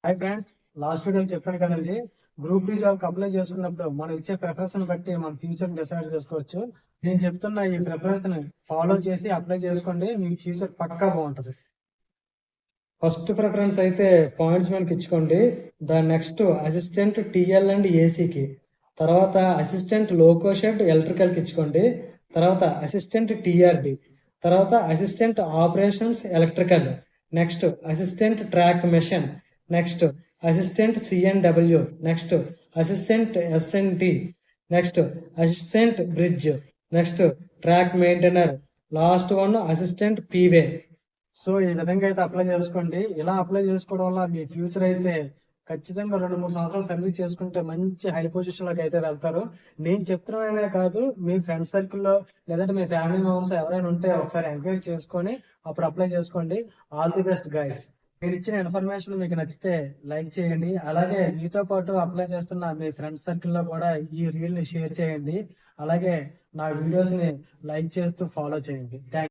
Hi friends, last వీడియోలో చెప్పాను కదండి. గ్రూప్ డి జాబ్ అప్లై చేసుకున్నప్పుడు మనం ఇచ్చే ప్రిఫరెన్స్ బట్టి మన ఫ్యూచర్ డిసైడ్ చేసుకోవచ్చు. నేను చెప్తున్న ఈ ప్రిఫరెన్స్ ఫాలో చేసి అప్లై చేసుకోండి, మీ ఫ్యూచర్ పక్కా బాగుంటుంది. ఫస్ట్ ప్రిఫరెన్స్ అయితే పాయింట్స్ మనకి ఇచ్చుకోండి. దాని నెక్స్ట్ అసిస్టెంట్ టిఎల్ అండ్ ఏసీకి, తర్వాత అసిస్టెంట్ లోకో షెడ్ ఎలక్ట్రికల్కి ఇచ్చుకోండి, తర్వాత అసిస్టెంట్ టిఆర్డి, తర్వాత assistant operations electrical, next assistant track machine, next assistant CNW, next assistant SNT, next assistant bridge, next track maintainer, last one assistant P way. So ఈ విధంగా అయితే apply చేసుకోండి. ఇలా అప్లై చేసుకోవడం వల్ల మీ ఫ్యూచర్ అయితే ఖచ్చితంగా 2-3 సంవత్సరాలు సర్వీస్ చేసుకుంటే మంచి హై పొజిషన్ లోకి అయితే వెళ్తారు. నేను చెప్తున్నానే కాదు, మీ ఫ్రెండ్ సర్కిల్లో లేదంటే మీ ఫ్యామిలీ మెంబర్స్ ఎవరైనా ఉంటే ఒకసారి ఎంక్వైరీ చేసుకొని అప్పుడు అప్లై చేసుకోండి. All the best guys. మీరు ఇచ్చిన ఇన్ఫర్మేషన్ మీకు నచ్చితే లైక్ చేయండి. అలాగే మీతో పాటు అప్లై చేస్తున్న మీ ఫ్రెండ్ సర్కిల్లో కూడా ఈ రీల్ ని షేర్ చేయండి. అలాగే నా వీడియోస్ ని లైక్ చేస్తూ ఫాలో చేయండి.